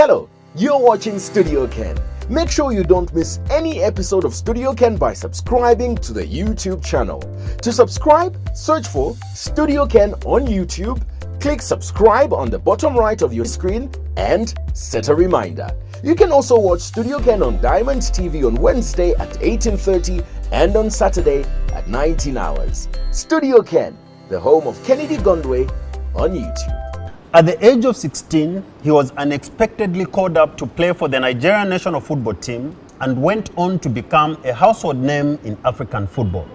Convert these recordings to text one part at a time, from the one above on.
Hello, you're watching Studio Ken. Make sure you don't miss any episode of Studio Ken by subscribing to the YouTube channel. To subscribe, search for Studio Ken on YouTube, click subscribe on the bottom right of your screen, and set a reminder. You can also watch Studio Ken on Diamond TV on Wednesday at 18:30 and on Saturday at 19 hours. Studio Ken, the home of Kennedy Gondwe on YouTube. At the age of 16, he was unexpectedly called up to play for the Nigerian national football team and went on to become a household name in African football.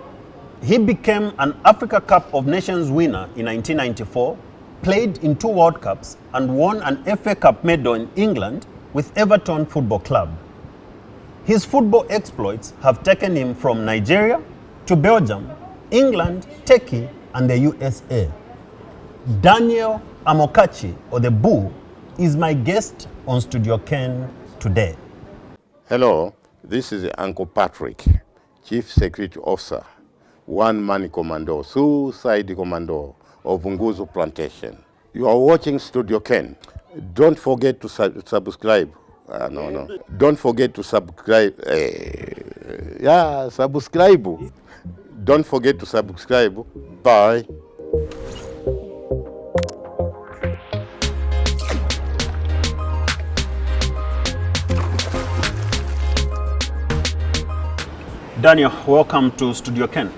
He became an Africa Cup of Nations winner in 1994, played in 2 World Cups, and won an FA Cup medal in England with Everton Football Club. His football exploits have taken him from Nigeria to Belgium, England, Turkey, and the USA. Daniel Amokachi, or The Bull, is my guest on Studio Ken today. Hello, this is Uncle Patrick, Chief Security Officer, one-man commando, suicide commando of Nguzu Plantation. You are watching Studio Ken. Don't forget to subscribe. Don't forget to subscribe. Subscribe. Don't forget to subscribe. Bye. Daniel, welcome to Studio Ken.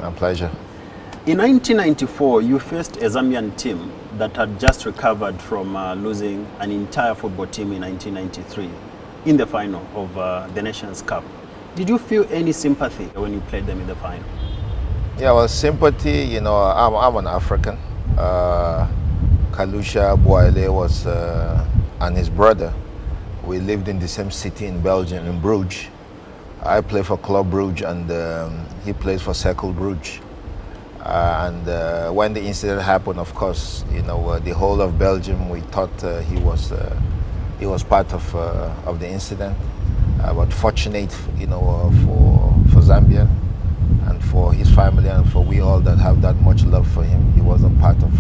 My pleasure. In 1994, you faced a Zambian team that had just recovered from losing an entire football team in 1993 in the final of the Nations Cup. Did you feel any sympathy when you played them in the final? Yeah, well, sympathy, you know, I'm an African. Kalusha Boile was, and his brother, we lived in the same city in Belgium, in Bruges. I play for Club Brugge and he plays for Cercle Brugge. When the incident happened, of course, you know, the whole of Belgium, we thought he was part of the incident. But fortunate, you know, for Zambia and for his family and for we all that have that much love for him, he wasn't part of,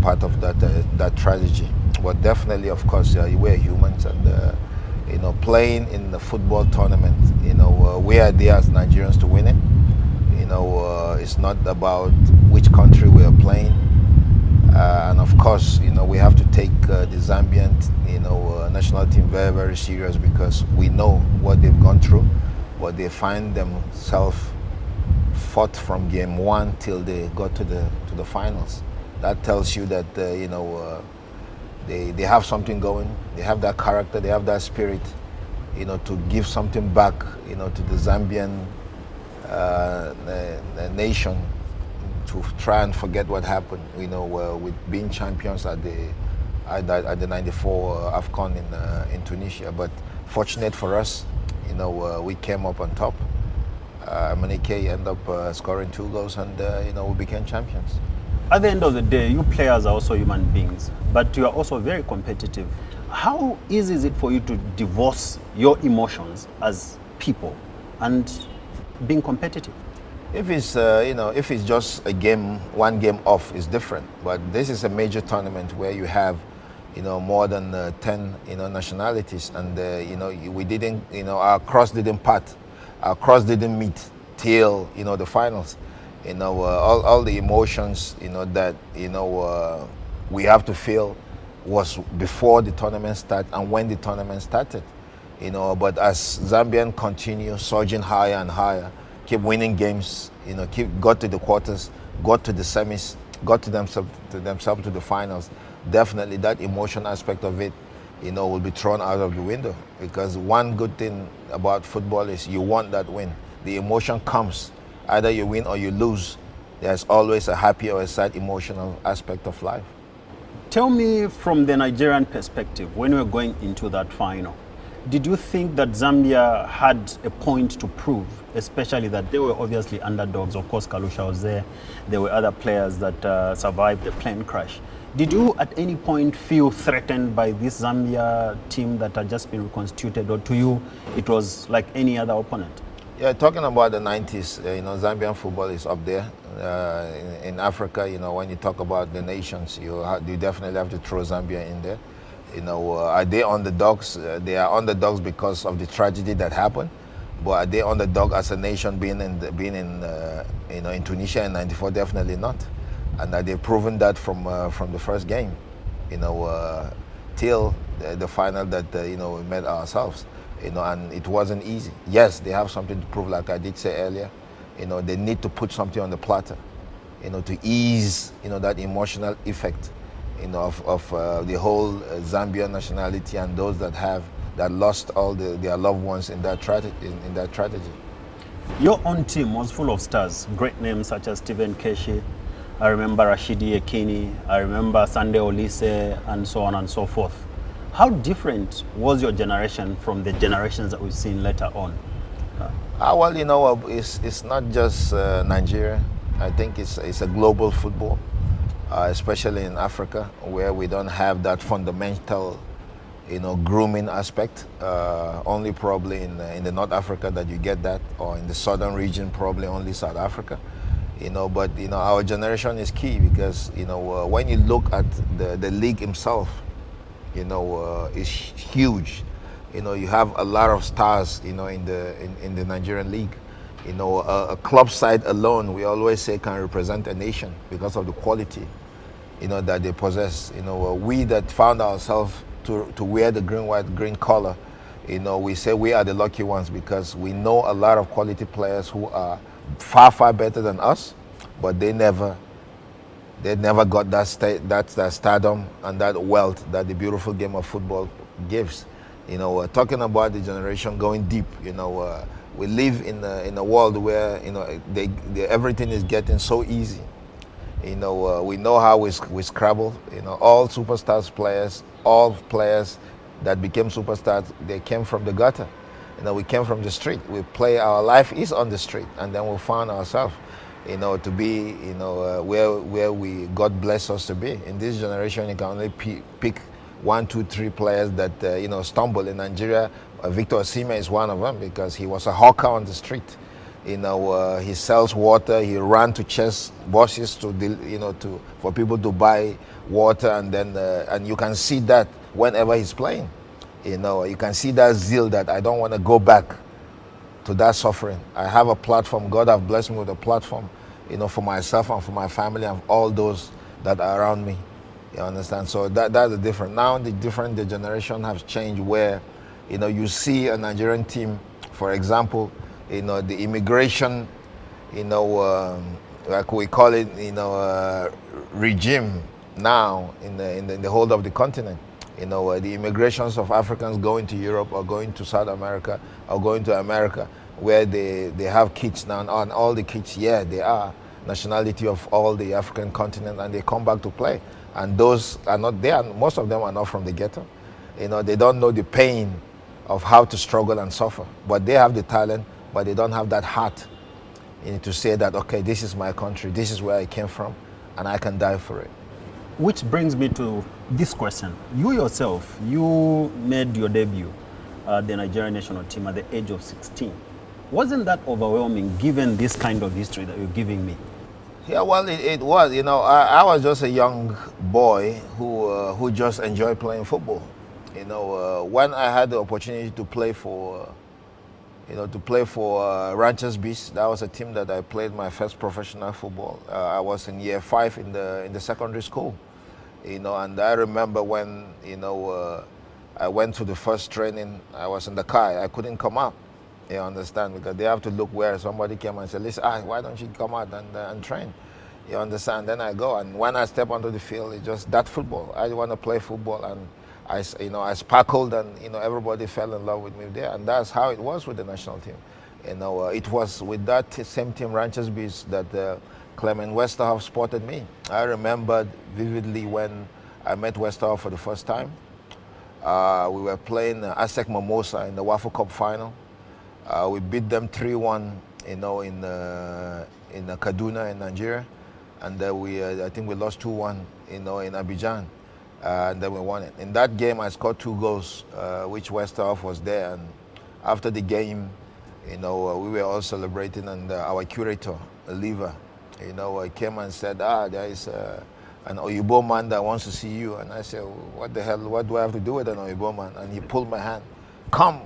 part of that tragedy. But definitely, of course, we're humans and. You know, playing in the football tournament, you know, we are there as Nigerians to win it. You know, it's not about which country we are playing. And of course, you know, we have to take the Zambian, you know, national team very, very serious because we know what they've gone through, what they find themselves fought from game 1 till they got to the finals. That tells you that, you know, they have something going, they have that character, they have that spirit, you know, to give something back, you know, to the Zambian the nation, to try and forget what happened, you know, with being champions at the 94 AFCON in Tunisia. But fortunate for us, you know, we came up on top. Manike ended up scoring 2 goals and, you know, we became champions. At the end of the day, you players are also human beings, but you are also very competitive. How easy is it for you to divorce your emotions as people and being competitive? If it's you know, if it's just a game, 1 game off, is different. But this is a major tournament where you have, you know, more than 10, you know, nationalities, and you know, we didn't, you know, our cross didn't part, our cross didn't meet till, you know, the finals. You know, all the emotions, you know, that, you know, we have to feel was before the tournament started and when the tournament started, you know. But as Zambian continue surging higher and higher, keep winning games, you know, got to the quarters, got to the semis, got to themselves to the finals, definitely that emotion aspect of it, you know, will be thrown out of the window. Because one good thing about football is you want that win. The emotion comes. Either you win or you lose. There's always a happy or a sad emotional aspect of life. Tell me from the Nigerian perspective, when we were going into that final, did you think that Zambia had a point to prove, especially that they were obviously underdogs? Of course, Kalusha was there. There were other players that survived the plane crash. Did you at any point feel threatened by this Zambia team that had just been reconstituted, or to you it was like any other opponent? Yeah, talking about the 90s, you know, Zambian football is up there. In Africa, you know, when you talk about the nations, you definitely have to throw Zambia in there. Are they underdogs? They are underdogs because of the tragedy that happened. But are they underdog as a nation, being in Tunisia in '94? Definitely not. And they've proven that from the first game, till the final that we met ourselves. And it wasn't easy. Yes, they have something to prove, like I did say earlier. They need to put something on the platter, to ease that emotional effect, of the whole Zambian nationality and those that lost all their loved ones in that tragedy. Your own team was full of stars, great names such as Stephen Keshi. I remember Rashidi Ekini. I remember Sunday Olise, and so on and so forth. How different was your generation from the generations that we've seen later on? Well, it's not just Nigeria. I think it's a global football, especially in Africa, where we don't have that fundamental, grooming aspect. Only probably in the North Africa that you get that, or in the southern region, probably only South Africa. But our generation is key because when you look at the league himself, is huge. You have a lot of stars, in the Nigerian league. A club side alone, we always say, can represent a nation because of the quality, that they possess. We that found ourselves to wear the green, white, green color, we say we are the lucky ones because we know a lot of quality players who are far, far better than us, but they never got that stardom and that wealth that the beautiful game of football gives. Talking about the generation going deep, we live in a world where everything is getting so easy. We know how we scrabble. All superstars players, all players that became superstars, they came from the gutter. We came from the street. Our life is on the street, and then we found ourselves, to be, where we God bless us to be. In this generation, you can only pick 1, 2, 3 players that stumble. In Nigeria, Victor Osimhen is one of them because he was a hawker on the street. He sells water. He ran to chase bosses for people to buy water, and then and you can see that whenever he's playing. You can see that zeal that I don't want to go back to that suffering. I have a platform. God have blessed me with a platform, for myself and for my family and all those that are around me. You understand? So that's the difference. Now the generation has changed where, you see a Nigerian team, for example, the immigration, like we call it, regime now in the whole of the continent. The immigrations of Africans going to Europe or going to South America or going to America, where they have kids now, and all the kids, they are nationality of all the African continent, and they come back to play. And those are not there. Most of them are not from the ghetto. They don't know the pain of how to struggle and suffer, but they have the talent, but they don't have that heart to say that, okay, this is my country, this is where I came from, and I can die for it. Which brings me to this question. You yourself, you made your debut at the Nigerian national team at the age of 16. Wasn't that overwhelming given this kind of history that you're giving me? Yeah, well, it was. I was just a young boy who just enjoyed playing football. When I had the opportunity to play for Ranchers Beast, that was a team that I played my first professional football. I was in year 5 in the secondary school, and I remember when I went to the first training. I was in the car. I couldn't come out. You understand? Because they have to look where somebody came and said, "Listen, why don't you come out and train?" You understand? Then I go, and when I step onto the field, it's just that football. I want to play football, and I sparkled, and everybody fell in love with me there, and that's how it was with the national team. It was with that same team, Ranchers Beast, that Clement Westerhoff spotted me. I remembered vividly when I met Westerhoff for the first time. We were playing ASEC Mimosa in the FA Cup Final. We beat them 3-1, in Kaduna in Nigeria, and I think we lost 2-1, in Abidjan, and then we won it. In that game, I scored 2 goals, which Westerhoff was there, and after the game, we were all celebrating, and our curator, Oliver, came and said, there is an Oyibo man that wants to see you. And I said, what the hell, what do I have to do with an Oyibo man? And he pulled my hand, come.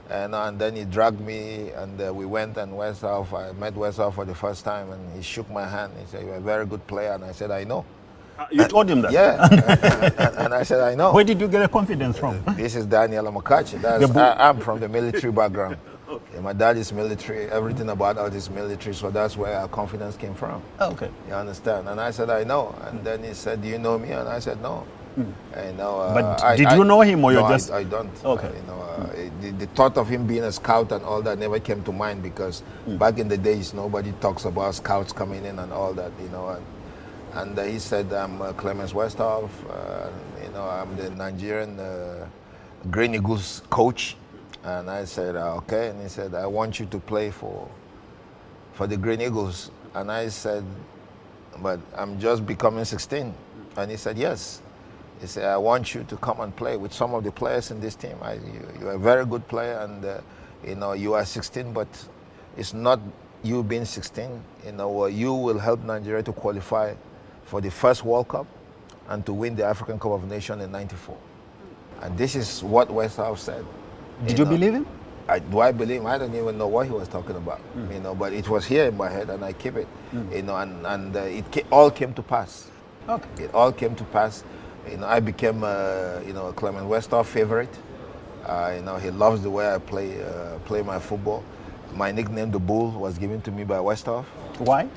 And then he dragged me, and we went and Westhoff. I met Westhoff for the first time, and he shook my hand. He said, you're a very good player. And I said, I know. You told him that? Yeah. and I said, I know. Where did you get the confidence from? This is Daniel Amokachi. I'm from the military background. Okay. My dad is military. Everything about us is military, so that's where our confidence came from. Okay. You understand? And I said, I know. And then he said, do you know me? And I said, no. But did you know him, or you just? I don't. Okay. The thought of him being a scout and all that never came to mind, because back in the days nobody talks about scouts coming in and all that. And he said, I'm Clemens Westhoff. I'm the Nigerian Green Eagles coach. And I said, okay. And he said, I want you to play for the Green Eagles. And I said, but I'm just becoming 16. And he said, yes. He said, I want you to come and play with some of the players in this team. You're a very good player, and you are 16, but it's not you being 16. You will help Nigeria to qualify for the first World Cup and to win the African Cup of Nations in '94. And this is what Westhoff said. Did you believe him? Do I believe him? I don't even know what he was talking about. But it was here in my head, and I keep it. It all came to pass. Okay. It all came to pass. I became, Clement Westhoff favorite. He loves the way I play my football. My nickname, The Bull, was given to me by Westhoff. Why?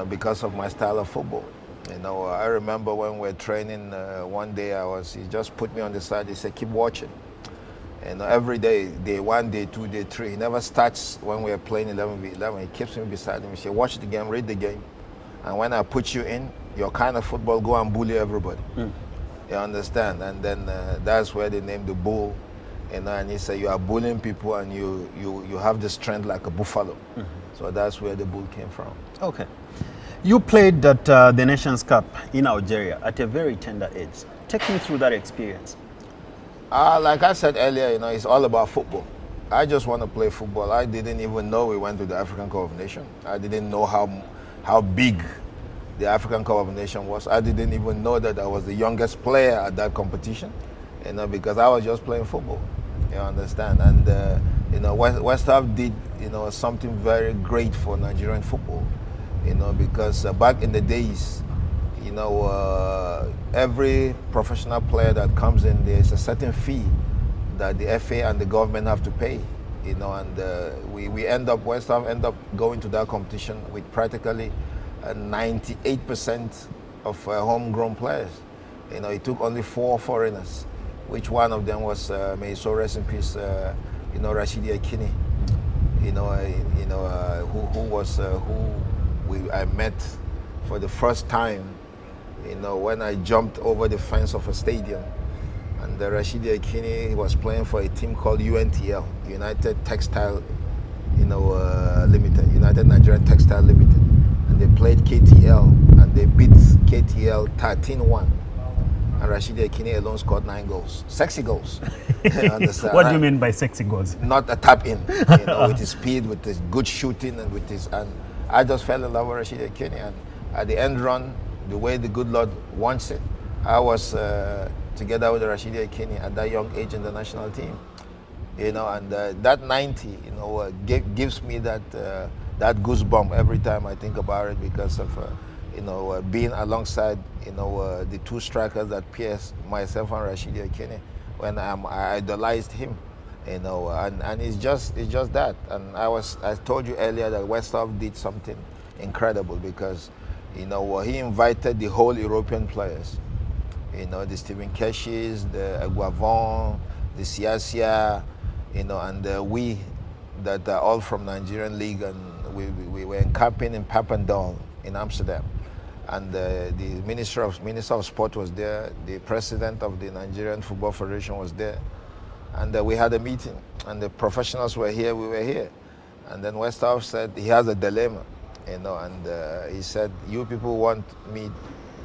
Because of my style of football. I remember when we were training one day, he just put me on the side. He said, keep watching. Every day, day 1, day 2, day 3. He never starts when we are playing 11v11. He keeps me beside him. He said, watch the game, read the game. And when I put you in, your kind of football, go and bully everybody. You understand? And then that's where they named The Bull. And he said, you are bullying people, and you have the strength like a buffalo. So that's where The Bull came from. Okay. You played at the Nations Cup in Algeria at a very tender age. Take me through that experience. Like I said earlier, it's all about football. I just want to play football. I didn't even know we went to the African Cup of Nations. I didn't know how big the African Cup of Nations was. I didn't even know that I was the youngest player at that competition, because I was just playing football. You understand? And Westhoff did something very great for Nigerian football. Because back in the days, every professional player that comes in, there's a certain fee that the FA and the government have to pay. Westhoff end up going to that competition with practically 98% of homegrown players. He took only 4 foreigners, which one of them was, may so rest in peace, Rashidi Akini, who I met for the first time, when I jumped over the fence of a stadium. And Rashidi Akini was playing for a team called UNTL, United Textile, Limited, United Nigerian Textile Limited. And they played KTL, and they beat KTL 13-1. And Rashidi Akini alone scored 9 goals. Sexy goals. What do you mean by sexy goals? Not a tap in, with his speed, with his good shooting, and I just fell in love with Rashidi Akini. And at the end run, the way the good Lord wants it, I was together with Rashidi Akini at that young age in the national team. And that 90, gives me that goosebump every time I think about it, because of being alongside the 2 strikers that pierced myself and Rashidi Akini when I idolized him. And it's just that. And I told you earlier that Westhoff did something incredible, because he invited the whole European players. The Stephen Keshis, the Aguavon, the Siasia, and we that are all from Nigerian League, and we were encamping in Papendal in Amsterdam. And the Minister of Sport was there, the President of the Nigerian Football Federation was there. And we had a meeting, and the professionals were here, we were here. And then Westhoff said he has a dilemma, and he said, you people want me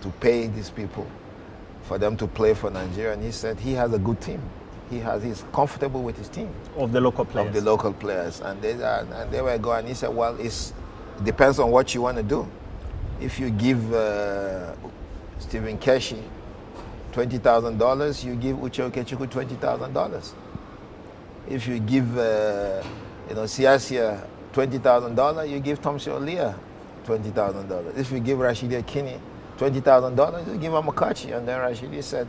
to pay these people for them to play for Nigeria. And he said he has a good team. He's comfortable with his team. Of the local players. Of the local players. And they were going. He said, well, it depends on what you want to do. If you give Stephen Keshi $20,000, you give Uche Okechukwu $20,000. If you give Siasia $20,000, you give Thompson Olia $20,000. If you give Rashidi Akini $20,000, you give Amokachi. And then Rashidi said,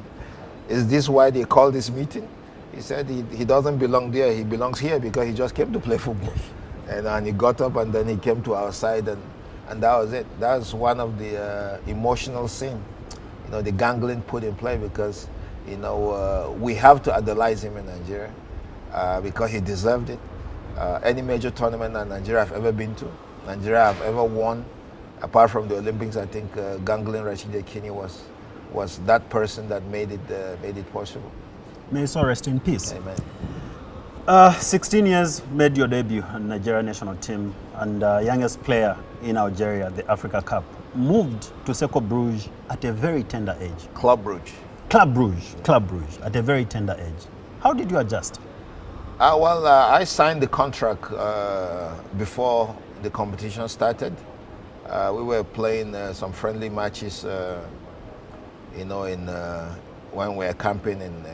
"Is this why they call this meeting?" He said he doesn't belong there, he belongs here because he just came to play football. And he got up and then he came to our side and that was it. That was one of the emotional scenes, the gangling put in play because, we have to idolize him in Nigeria because he deserved it. Any major tournament that Nigeria have ever been to, Nigeria have ever won, apart from the Olympics, I think Gangling Rashidi Akini was that person that made it possible. May his soul rest in peace. Amen. 16 years made your debut on the Nigerian national team, and youngest player in Algeria, the Africa Cup. Moved to Cercle Bruges at a very tender age. Club Brugge. Club Bruges at a very tender age. How did you adjust? I signed the contract before the competition started. We were playing some friendly matches, when we were camping in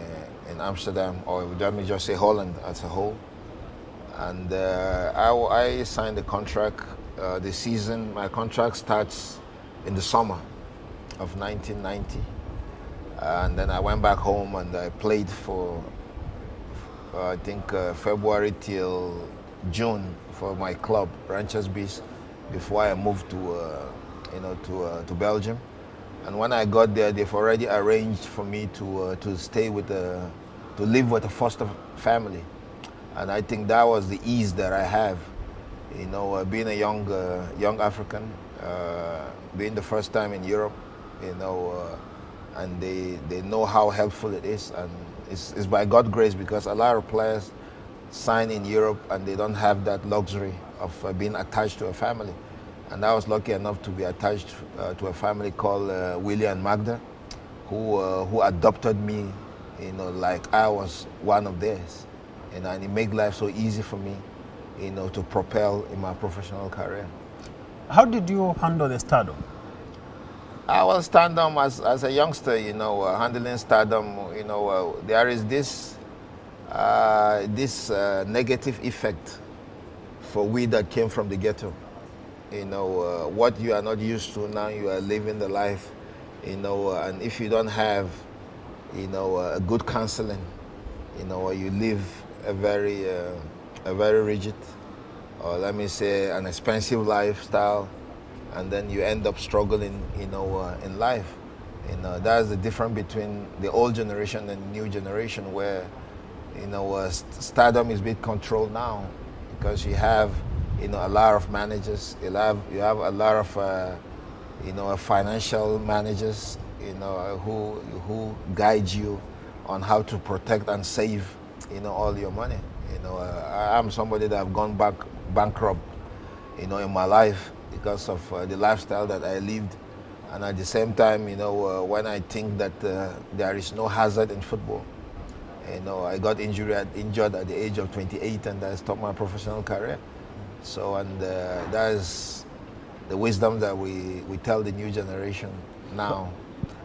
Amsterdam, or let me just say Holland as a whole. And I signed the contract. The season, my contract starts in the summer of 1990. And then I went back home and I played for, I think, February till June for my club, Ranchers Beast, before I moved to Belgium. And when I got there, they've already arranged for me to stay to live with a foster family. And I think that was the ease that I have, being a young African, being the first time in Europe, and they know how helpful it is. And it's by God's grace, because a lot of players sign in Europe and they don't have that luxury of being attached to a family. And I was lucky enough to be attached to a family called Willie and Magda, who adopted me, like I was one of theirs. And it made life so easy for me, to propel in my professional career. How did you handle the stardom? I was stardom as a youngster, handling stardom, there is this negative effect for we that came from the ghetto. What you are not used to now, you are living the life, and if you don't have, a good counseling, you live a very rigid, or let me say an expensive lifestyle, and then you end up struggling, in life. That's the difference between the old generation and the new generation, where, stardom is being controlled now, because you have, a lot of managers, you have a lot of, financial managers, who guide you on how to protect and save, all your money. I'm somebody that have gone bankrupt, in my life because of the lifestyle that I lived. And at the same time, when I think that there is no hazard in football, I got injured at the age of 28, and I stopped my professional career. So, and that is the wisdom that we tell the new generation now.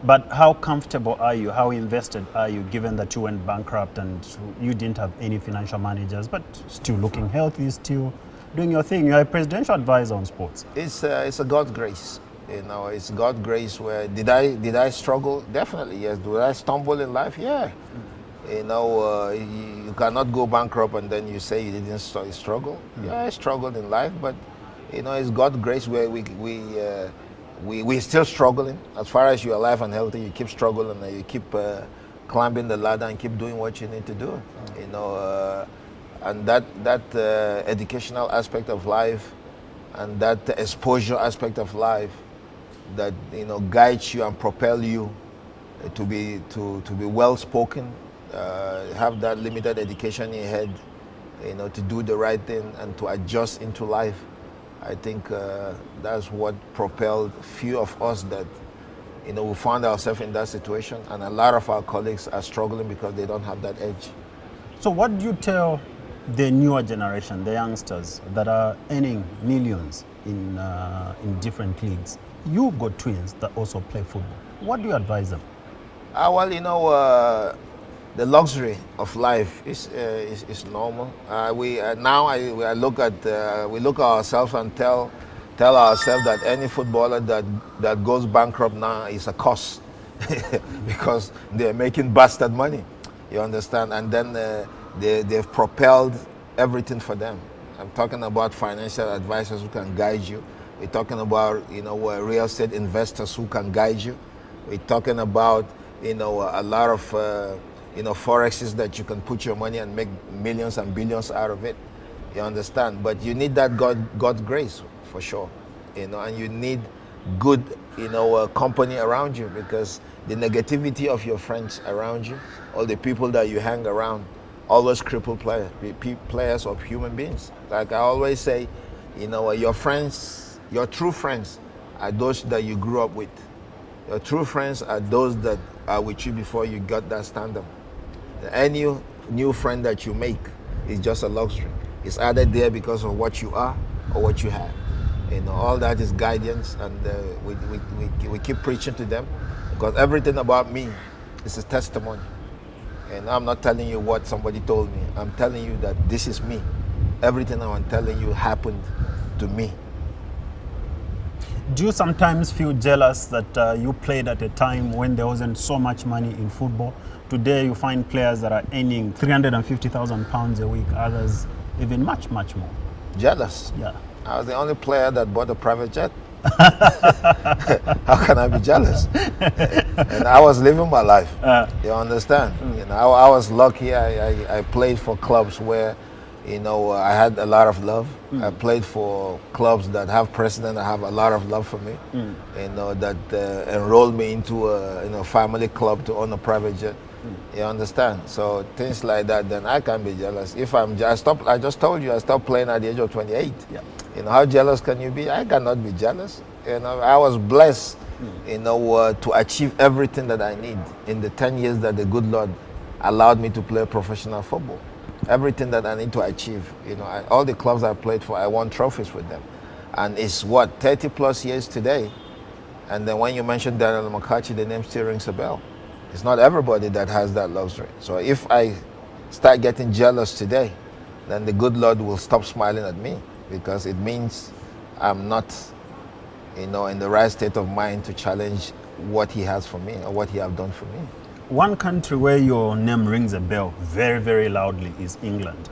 But how comfortable are you? How invested are you, given that you went bankrupt and you didn't have any financial managers, but still looking healthy, still doing your thing? You're a presidential advisor on sports. It's a God's grace. It's God's grace. Where did I struggle? Definitely, yes. Did I stumble in life? Yeah. You cannot go bankrupt and then you say you didn't struggle. Yeah, I struggled in life, but it's God's grace where we're still struggling. As far as you're alive and healthy, you keep struggling and you keep climbing the ladder and keep doing what you need to do. And that educational aspect of life and that exposure aspect of life that guides you and propel you to be well spoken. Have that limited education in your head, to do the right thing and to adjust into life. I think that's what propelled few of us that, we found ourselves in that situation, and a lot of our colleagues are struggling because they don't have that edge. So what do you tell the newer generation, the youngsters that are earning millions in different leagues. You've got twins that also play football. What do you advise them? Well, the luxury of life is normal. We look at ourselves and tell ourselves that any footballer that goes bankrupt now is a curse because they're making bastard money. You understand? And then they've propelled everything for them. I'm talking about financial advisors who can guide you. We're talking about real estate investors who can guide you. We're talking about a lot of forexes that you can put your money and make millions and billions out of it. You understand? But you need that God's grace for sure. And you need good company around you, because the negativity of your friends around you, all the people that you hang around, always cripple players or human beings. Like I always say, your friends, your true friends are those that you grew up with. Your true friends are those that are with you before you got that stand-up. Any new friend that you make is just a luxury. It's either there because of what you are or what you have. All that is guidance, and we keep preaching to them, because everything about me is a testimony. And I'm not telling you what somebody told me. I'm telling you that this is me. Everything I'm telling you happened to me. Do you sometimes feel jealous that you played at a time when there wasn't so much money in football? Today you find players that are earning £350,000 a week, others even much, much more. Jealous? Yeah. I was the only player that bought a private jet. How can I be jealous? And I was living my life. You understand? I was lucky. I played for clubs where, I had a lot of love. I played for clubs that have president that have a lot of love for me. That enrolled me into a family club to own a private jet. You understand? So things like that, then I can be jealous. If I just told you I stopped playing at the age of 28. Yeah. How jealous can you be? I cannot be jealous. I was blessed, to achieve everything that I need in the 10 years that the good Lord allowed me to play professional football. Everything that I need to achieve, all the clubs I played for, I won trophies with them. And it's 30 plus years today. And then when you mention Daniel Amokachi, the name still rings a bell. It's not everybody that has that luxury. So if I start getting jealous today, then the good Lord will stop smiling at me, because it means I'm not, in the right state of mind to challenge what He has for me or what He have done for me. One country where your name rings a bell very, very loudly is England.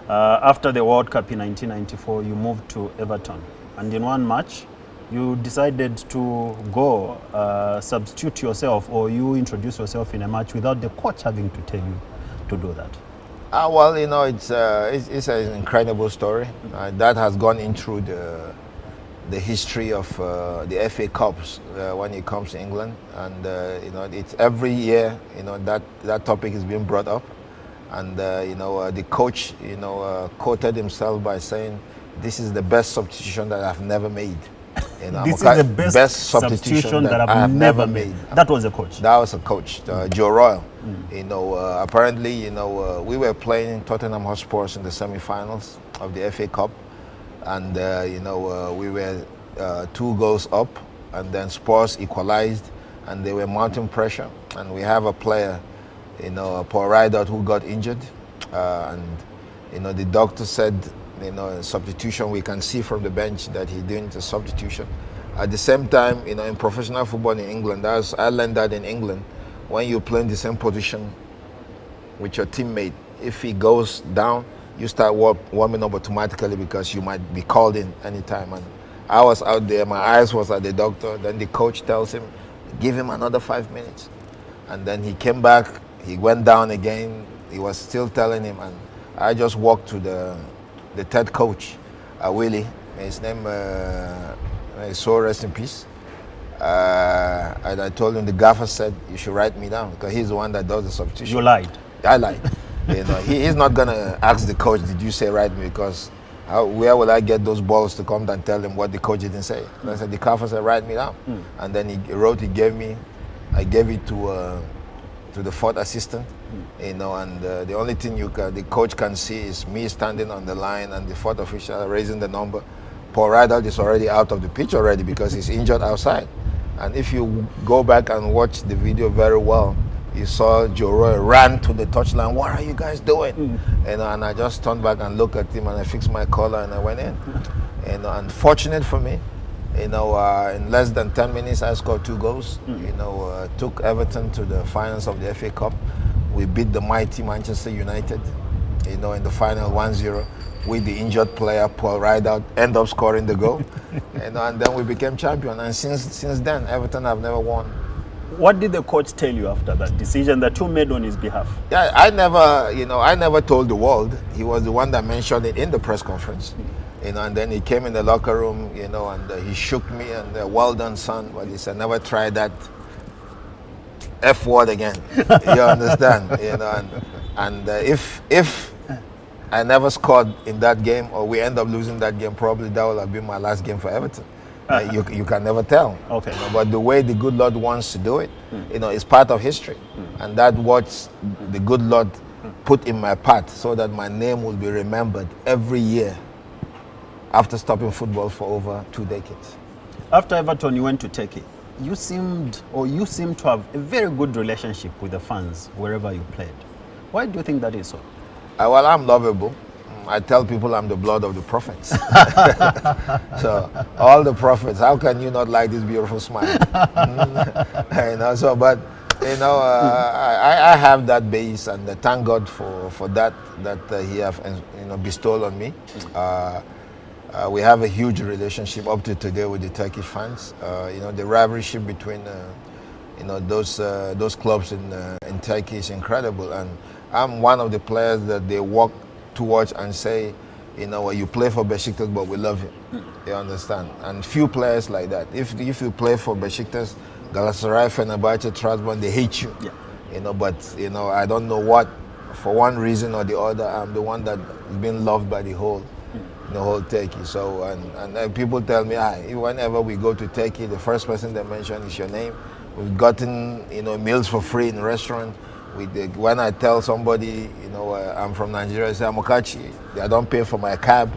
After the World Cup in 1994, you moved to Everton, and in one match, you decided to go substitute yourself, or you introduce yourself in a match without the coach having to tell you to do that. Well, it's an incredible story. That has gone in through the history of the FA Cups when it comes to England, and it's every year. That topic is being brought up, and the coach quoted himself by saying, "This is the best substitution that I've never made." This is the best substitution that I've never made. That was a coach. That was a coach, Joe Royle. Apparently, we were playing Tottenham Hotspurs in the semi-finals of the FA Cup, and we were 2 goals up, and then Spurs equalized, and they were mounting pressure, and we have a player, Paul Rideout, who got injured, and the doctor said, substitution. We can see from the bench that he's doing the substitution. At the same time, in professional football in England, I learned that in England, when you play in the same position with your teammate, if he goes down, you start warming up automatically, because you might be called in anytime. And I was out there, my eyes was at the doctor. Then the coach tells him, give him another 5 minutes. And then he came back, he went down again. He was still telling him, and I just walked to the third coach, Willie. His name, so rest in peace. And I told him, the gaffer said, you should write me down, because he's the one that does the substitution. You lied. I lied. He's not going to ask the coach, did you say write me? Because where will I get those balls to come and tell him what the coach didn't say? And I said, the gaffer said, write me down. And then he wrote, he gave me. I gave it to the fourth assistant. And the only thing the coach can see is me standing on the line and the fourth official raising the number, Paul Rideout is already out of the pitch already because he's injured outside. And if you go back and watch the video very well, you saw Joe Roy ran to the touchline. What are you guys doing? And I just turned back and looked at him, and I fixed my collar and I went in. And unfortunate for me, in less than 10 minutes, I scored 2 goals. Took Everton to the finals of the FA Cup. We beat the mighty Manchester United, in the final 1-0 with the injured player Paul Rideout, end up scoring the goal. And then we became champion. And since then, Everton have never won. What did the coach tell you after that decision that you made on his behalf? Yeah, I never told the world. He was the one that mentioned it in the press conference. And then he came in the locker room, and he shook me and well done, son. But he said, never try that F word again. You understand? And if I never scored in that game, or we end up losing that game, probably that will have been my last game for Everton. You can never tell. Okay. But the way the good Lord wants to do it, it's part of history. And that's what the good Lord put in my path, so that my name will be remembered every year after stopping football for over 2 decades. After Everton, you went to Turkey. You seem to have a very good relationship with the fans wherever you played. Why do you think that is so? Well, I'm lovable. I tell people I'm the blood of the prophets. So all the prophets, how can you not like this beautiful smile? I have that base, and thank God for that He have bestowed on me. We have a huge relationship up to today with the Turkish fans. The rivalry between those clubs in Turkey is incredible, and I'm one of the players that they walk towards and say, you play for Besiktas, but we love you. You understand? And few players like that. If you play for Besiktas, Galatasaray, Fenerbahce, Trabzon, they hate you. Yeah. But I don't know what, for one reason or the other, I'm the one that has been loved by the whole Turkey. So and people tell me, whenever we go to Turkey, the first person they mention is your name. We've gotten meals for free in restaurants. When I tell somebody, I'm from Nigeria, I say Amokachi, I don't pay for my cab.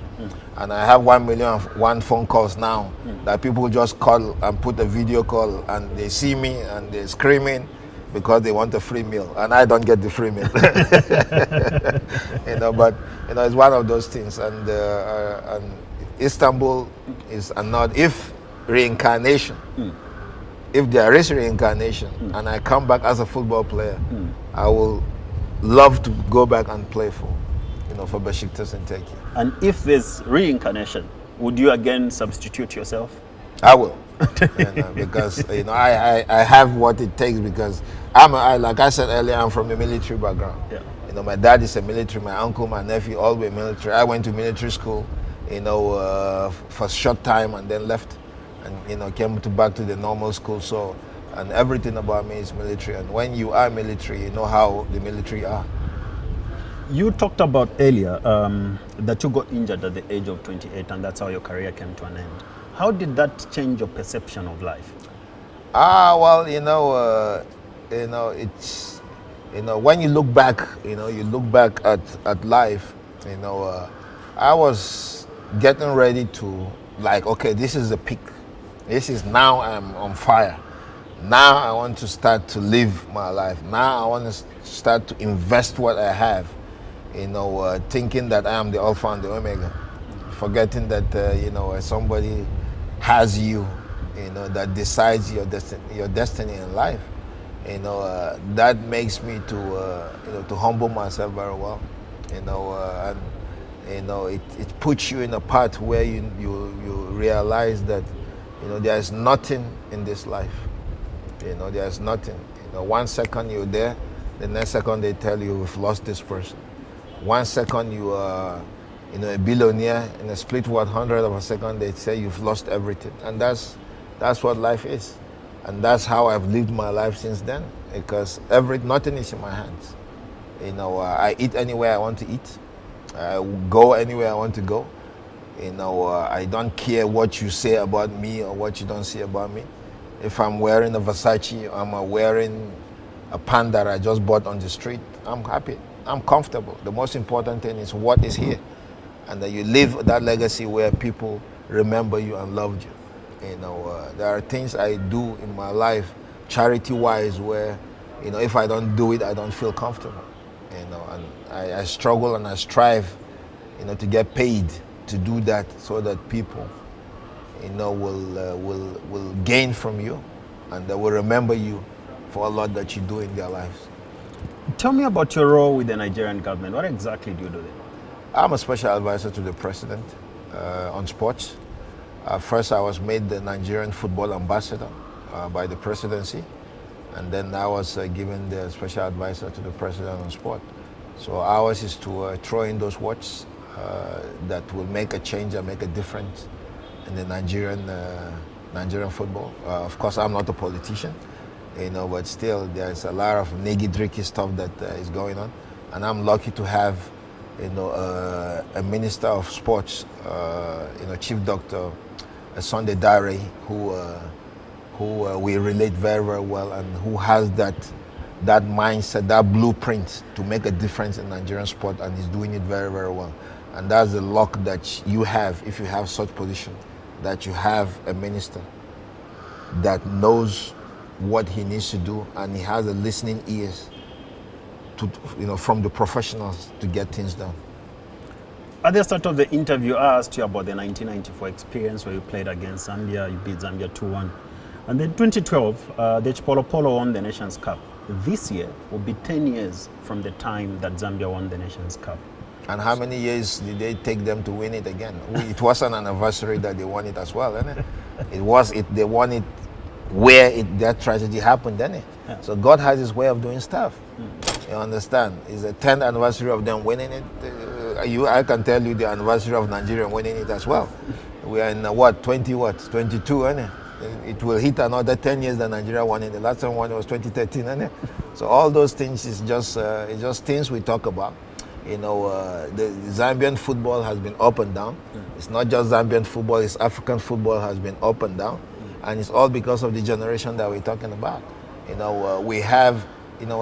And I have 1,000,001 phone calls now that people just call and put a video call, and they see me and they're screaming because they want a free meal, and I don't get the free meal. But it's one of those things. And Istanbul is another, if reincarnation, if there is reincarnation, and I come back as a football player, I will love to go back and play for Besiktas in Turkey. And if there's reincarnation, would you again substitute yourself? I will, because I have what it takes, because like I said earlier, I'm from a military background. Yeah. My dad is a military, my uncle, my nephew, all were military. I went to military school, for a short time, and then left, and came back to the normal school. So, and everything about me is military. And when you are military, you know how the military are. You talked about earlier that you got injured at the age of 28, and that's how your career came to an end. How did that change your perception of life? Well, it's when you look back, at life. I was getting ready to, okay, this is the peak. This is, now I'm on fire. Now I want to start to live my life. Now I want to start to invest what I have. Thinking that I am the Alpha and the Omega, forgetting that somebody has you, that decides your destiny in life. That makes me to humble myself very well. It puts you in a path where you realize that there is nothing in this life. There is nothing. 1 second you're there, the next second they tell you we've lost this person. 1 second you are a billionaire, in a split 100 of a second they say you've lost everything. And that's what life is. And that's how I've lived my life since then, because nothing is in my hands. I eat anywhere I want to eat. I go anywhere I want to go. I don't care what you say about me or what you don't say about me. If I'm wearing a Versace, I'm wearing a pant that I just bought on the street, I'm happy. I'm comfortable. The most important thing is what is here. And that you leave that legacy where people remember you and loved you. There are things I do in my life, charity-wise, where, if I don't do it, I don't feel comfortable. And I struggle and I strive, to get paid to do that, so that people, will gain from you, and they will remember you for a lot that you do in their lives. Tell me about your role with the Nigerian government. What exactly do you do there? I'm a special advisor to the president on sports. First, I was made the Nigerian football ambassador by the presidency, and then I was given the special advisor to the president on sport. So ours is to throw in those words that will make a change and make a difference in the Nigerian football. Of course, I'm not a politician, but still there's a lot of niggy-dricky stuff that is going on, and I'm lucky to have, a minister of sports, Chief Doctor Sunday Dare, who we relate very, very well, and who has that mindset, that blueprint to make a difference in Nigerian sport, and is doing it very, very well. And that's the luck that you have if you have such position, that you have a minister that knows what he needs to do, and he has a listening ears to, from the professionals to get things done. At the start of the interview, I asked you about the 1994 experience where you played against Zambia. You beat Zambia 2-1. And then 2012, the Chipolopolo won the Nations Cup. This year will be 10 years from the time that Zambia won the Nations Cup. And how many years did they take them to win it again? It was an anniversary that they won it as well, isn't it? They won it where that tragedy happened, isn't it? Yeah. So God has his way of doing stuff. You understand? It's the 10th anniversary of them winning it. I can tell you the anniversary of Nigeria winning it as well. We are in 22, isn't it? It will hit another 10 years that Nigeria won it. The last time won it was 2013, isn't it? So all those things is just things we talk about. The Zambian football has been up and down. It's not just Zambian football, it's African football has been up and down. And it's all because of the generation that we're talking about. We have,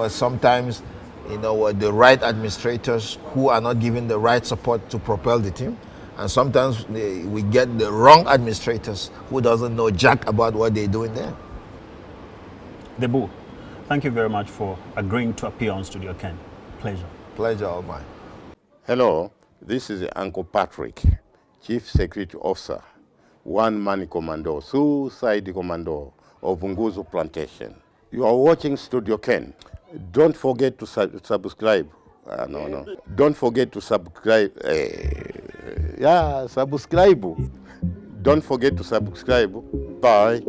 sometimes, the right administrators who are not giving the right support to propel the team. And sometimes we get the wrong administrators who doesn't know jack about what they're doing there. The Bull, thank you very much for agreeing to appear on Studio Ken. Pleasure. Pleasure all mine. Hello, this is Uncle Patrick, Chief Security Officer, one-man commando, suicide commando of Nguzu Plantation. You are watching Studio Ken. Don't forget to subscribe. Don't forget to subscribe. Subscribe. Don't forget to subscribe. Bye.